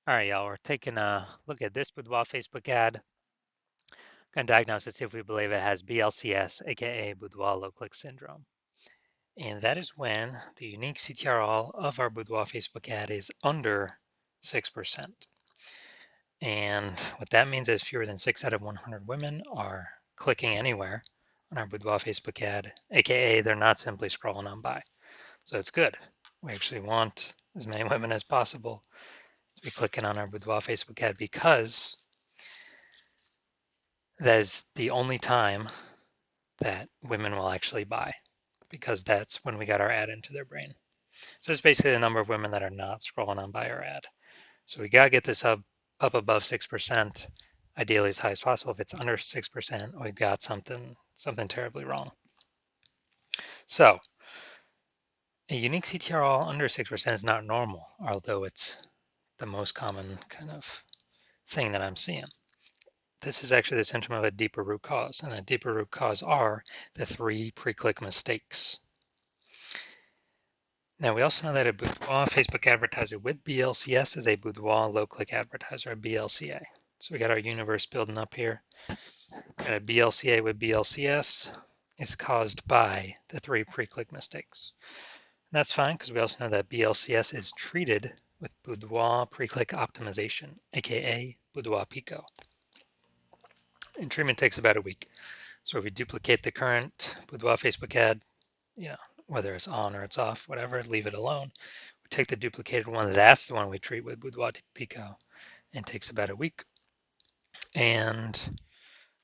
All right, y'all, we're taking a look at this Boudoir Facebook ad. Going to diagnose it, see if we believe it has BLCS, aka Boudoir low click syndrome. And that is when the unique CTRL of our Boudoir Facebook ad is under 6%. And what that means is fewer than 6 out of 100 women are clicking anywhere on our Boudoir Facebook ad, aka they're not simply scrolling on by. So it's good. We actually want as many women as possible to be clicking on our Boudoir Facebook ad because that is the only time that women will actually buy because that's when we got our ad into their brain. So it's basically the number of women that are not scrolling on by our ad. So we got to get this up above 6%, ideally as high as possible. If it's under 6%, we've got something terribly wrong. So a unique CTRL under 6% is not normal, although it's the most common kind of thing that I'm seeing. This is actually the symptom of a deeper root cause, and the deeper root cause are the 3 pre-click mistakes. Now we also know that a Boudoir Facebook advertiser with BLCS is a Boudoir low-click advertiser, a BLCA. So we got our universe building up here. Got a BLCA with BLCS is caused by the 3 pre-click mistakes. And that's fine because we also know that BLCS is treated with Boudoir pre-click optimization, aka Boudoir Pico. And treatment takes about a week. So if we duplicate the current Boudoir Facebook ad, whether it's on or it's off, whatever, leave it alone. We take the duplicated one, that's the one we treat with Boudoir Pico, and it takes about a week. And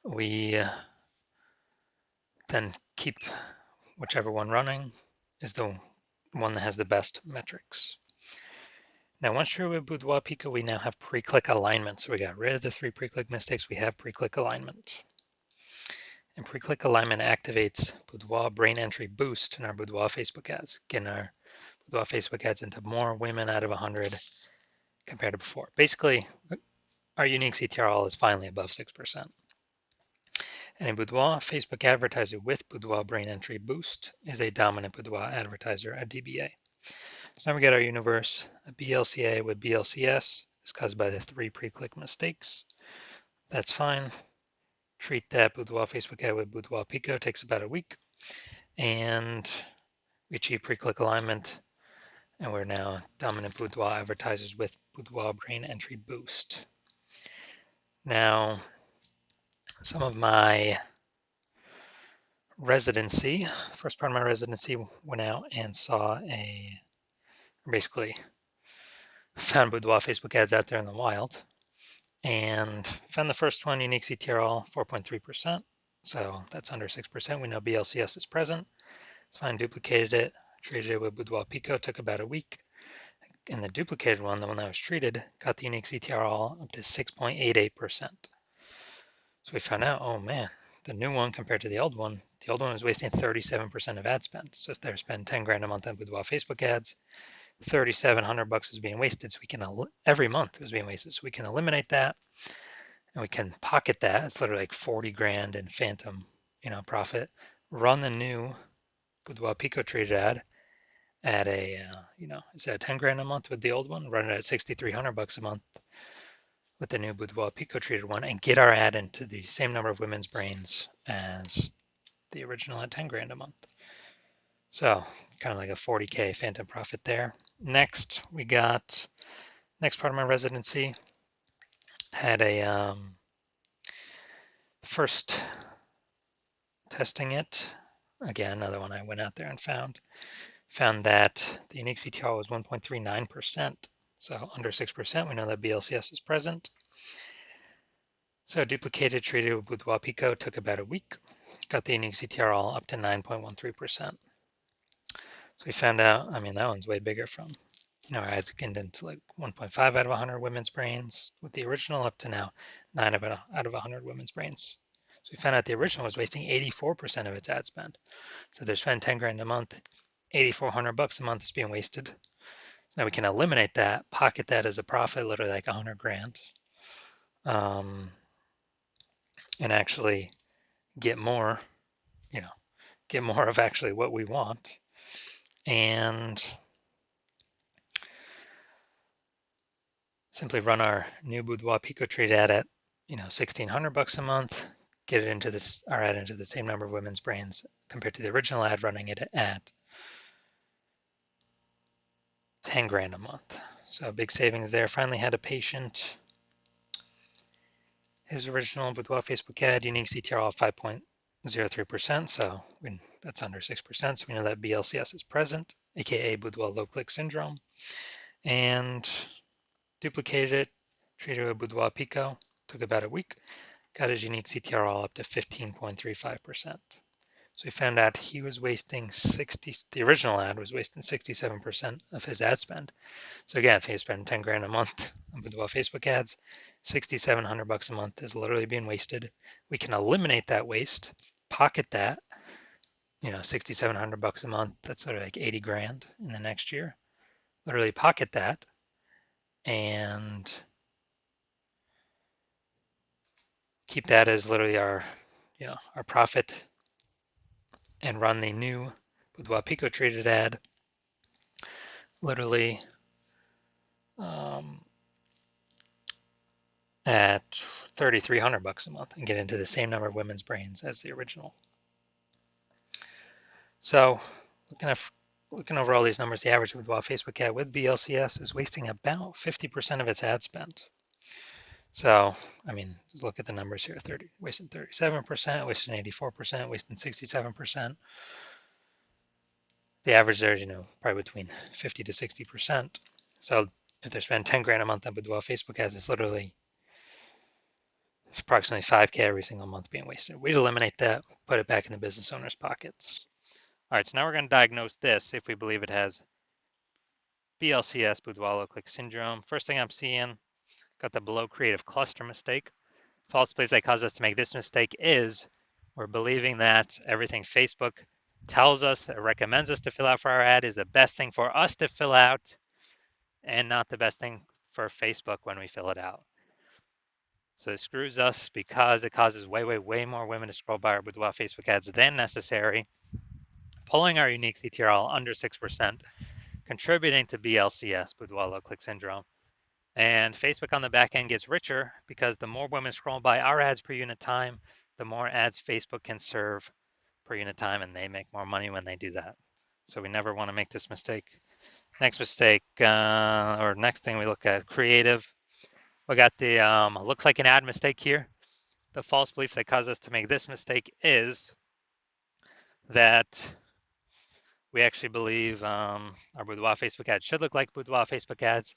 we then keep whichever one running is the one that has the best metrics. Now, once you're with Boudoir Pico, we now have pre-click alignment. So we got rid of the 3 pre-click mistakes. We have pre-click alignment. And pre-click alignment activates Boudoir brain entry boost in our Boudoir Facebook ads, getting our Boudoir Facebook ads into more women out of 100 compared to before. Basically, our unique CTRL is finally above 6%. And a Boudoir Facebook advertiser with Boudoir brain entry boost is a dominant Boudoir advertiser, a DBA. So now we get our universe. A BLCA with BLCS is caused by the 3 pre-click mistakes. That's fine. Treat that Boudoir Facebook ad with Boudoir Pico, takes about a week. And we achieve pre-click alignment. And we're now dominant Boudoir advertisers with Boudoir brain entry boost. Now, some of my residency, first part of my residency, went out and saw basically found Boudoir Facebook ads out there in the wild and found the first one, unique CTRL, 4.3%. So that's under 6%. We know BLCS is present. It's fine, duplicated it, treated it with Boudoir Pico, took about a week. And the duplicated one, the one that was treated, got the unique CTRL up to 6.88%. So we found out, oh man, the new one compared to the old one was wasting 37% of ad spend. So if they're spending 10 grand a month on Boudoir Facebook ads, $3,700 is being wasted. So we can, every month it was being wasted. So we can eliminate that and we can pocket that. It's literally like 40 grand in phantom, profit. Run the new Boudoir Pico treated ad at a, instead of 10 grand a month with the old one, run it at $6,300 a month with the new Boudoir Pico treated one and get our ad into the same number of women's brains as the original at 10 grand a month. So kind of like a 40K phantom profit there. Next, we got, next part of my residency, had a, first testing it, again, another one I went out there and found that the unique CTR was 1.39%. So under 6%, we know that BLCS is present. So duplicated, treated with Boudoir Pico, took about a week. Got the unique CTR all up to 9.13%. So we found out, that one's way bigger from, our ads get into like 1.5 out of 100 women's brains with the original up to now 9 out of 100 women's brains. So we found out the original was wasting 84% of its ad spend. So they're spending 10 grand a month, $8,400 a month is being wasted. So now we can eliminate that, pocket that as a profit, literally like 100 grand, and actually get more, get more of actually what we want. And simply run our new Boudoir Pico trade ad at, $1,600 a month, get it into our ad into the same number of women's brains compared to the original ad running it at 10 grand a month. So big savings there. Finally had a patient. His original Boudoir Facebook ad, unique CTR of 5.03%, so that's under 6%, so we know that BLCS is present, aka Boudoir low click syndrome, and duplicated it, treated it with Boudoir Pico, took about a week, got his unique CTR all up to 15.35%. So we found out he was wasting the original ad was wasting 67% of his ad spend. So again, if he spent 10 grand a month on Boudoir Facebook ads, $6,700 a month is literally being wasted. We can eliminate that waste, pocket that, $6,700 a month. That's sort of like 80 grand in the next year. Literally pocket that and keep that as literally our profit and run the new Boudoir Pico traded ad literally at $3,300 a month and get into the same number of women's brains as the original. So looking over all these numbers, the average Boudoir Facebook ad with BLCS is wasting about 50% of its ad spend. So, just look at the numbers here, wasting 37%, wasting 84%, wasting 67%. The average there is, probably between 50 to 60%. So if they're spending 10 grand a month on Boudoir Facebook ads, it's literally approximately 5K every single month being wasted. We'd eliminate that, put it back in the business owner's pockets. All right, so now we're going to diagnose this if we believe it has BLCS, Boudoir low click syndrome. First thing I'm seeing, got the below creative cluster mistake. False belief that caused us to make this mistake is we're believing that everything Facebook tells us or recommends us to fill out for our ad is the best thing for us to fill out and not the best thing for Facebook when we fill it out. So it screws us because it causes way more women to scroll by our Boudoir Facebook ads than necessary, pulling our unique CTRL under 6%, contributing to BLCS, Boudoir low click syndrome. And Facebook on the back end gets richer because the more women scroll by our ads per unit time, the more ads Facebook can serve per unit time, and they make more money when they do that. So we never want to make this mistake. Next mistake, or next thing we look at, creative. We got the looks like an ad mistake here. The false belief that caused us to make this mistake is that we actually believe our Boudoir Facebook ads should look like Boudoir Facebook ads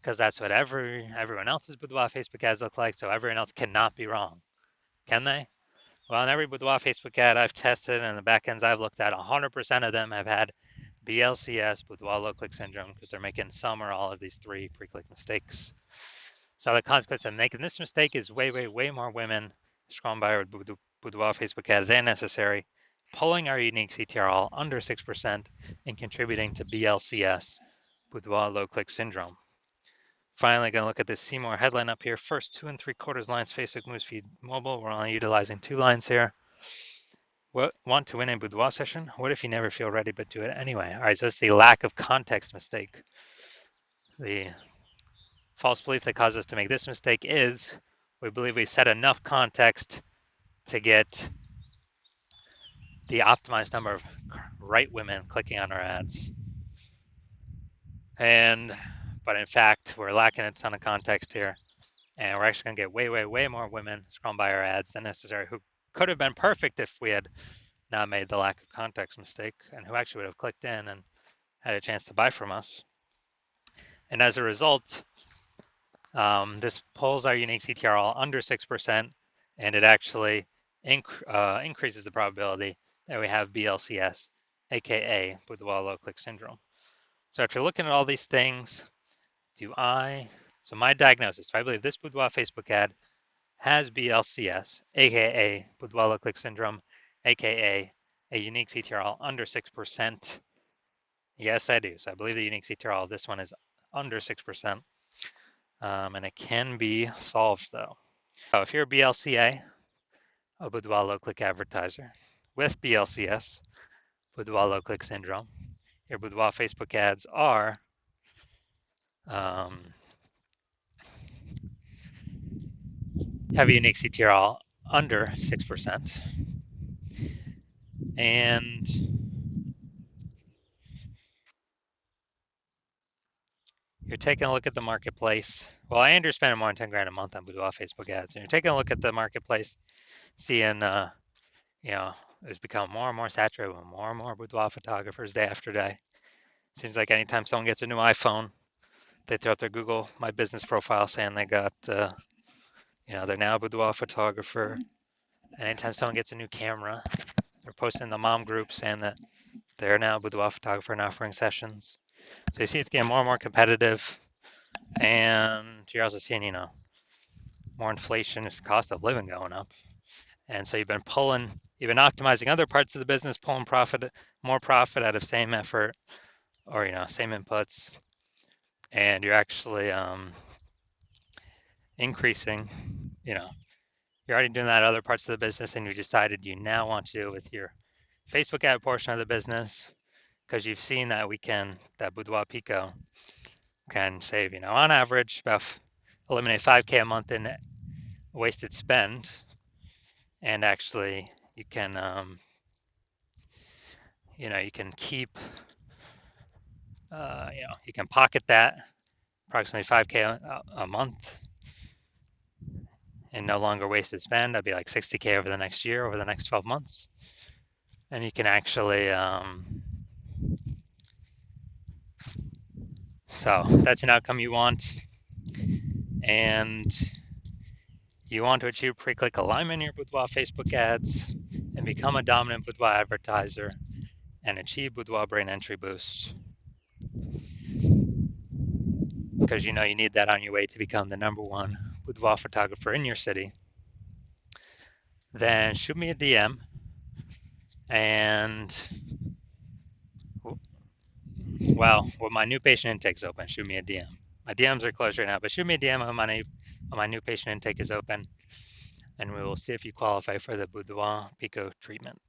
because that's what everyone else's Boudoir Facebook ads look like, so everyone else cannot be wrong. Can they? Well, in every Boudoir Facebook ad I've tested and the backends I've looked at, 100% of them have had BLCS, Boudoir low click syndrome, because they're making some or all of these three pre-click mistakes. So the consequence of making this mistake is way more women scrolling by our Boudoir Facebook ads than necessary, pulling our unique CTRL under 6% and contributing to BLCS, Boudoir low click syndrome. Finally, going to look at this See More headline up here. First 2 3/4 lines, Facebook Newsfeed Mobile. We're only utilizing 2 lines here. Want to win a Boudoir session? What if you never feel ready but do it anyway? All right, so that's the lack of context mistake. The false belief that caused us to make this mistake is we believe we set enough context to get the optimized number of right women clicking on our ads. But in fact, we're lacking a ton of context here. And we're actually going to get way more women scrolling by our ads than necessary who could have been perfect if we had not made the lack of context mistake and who actually would have clicked in and had a chance to buy from us. And as a result, this pulls our unique CTRL under 6%, and it actually increases the probability that we have BLCS, aka Boudoir low click syndrome. So after looking at all these things, so my diagnosis, if I believe this Boudoir Facebook ad has BLCS, aka Boudoir low click syndrome, aka a unique CTRL under 6%. Yes, I do. So I believe the unique CTRL of this one is under 6%. And it can be solved though. So if you're a BLCA, a Boudoir low click advertiser, with BLCS, Boudoir low click syndrome, your Boudoir Facebook ads are have a unique CTR under 6%, and you're taking a look at the marketplace. Well, I under spending more than 10 grand a month on Boudoir Facebook ads, and you're taking a look at the marketplace, seeing, it's become more and more saturated with more and more boudoir photographers day after day. Seems like anytime someone gets a new iPhone, they throw up their Google My Business profile saying they got, they're now a boudoir photographer. And anytime someone gets a new camera, they're posting in the mom group saying that they're now a boudoir photographer and offering sessions. So you see it's getting more and more competitive. And you're also seeing, more inflation, just cost of living going up. And so you've been optimizing other parts of the business, pulling more profit out of same effort or, same inputs. And you're actually increasing, you're already doing that in other parts of the business and you decided you now want to do it with your Facebook ad portion of the business because you've seen that that Boudoir Pico can save, on average, eliminate 5K a month in wasted spend. And actually, you can, you can keep, you can pocket that approximately 5K a month and no longer wasted spend. That'd be like 60K over the next year, over the next 12 months. And you can actually, so that's an outcome you want. And you want to achieve pre-click alignment in your Boudoir Facebook ads and become a dominant Boudoir advertiser and achieve Boudoir brain entry boost. Because you need that on your way to become the #1 boudoir photographer in your city. Then shoot me a DM and when my new patient intake's open, shoot me a DM. My DMs are closed right now, but shoot me a DM when my new patient intake is open, and we will see if you qualify for the Boudoir Pico treatment.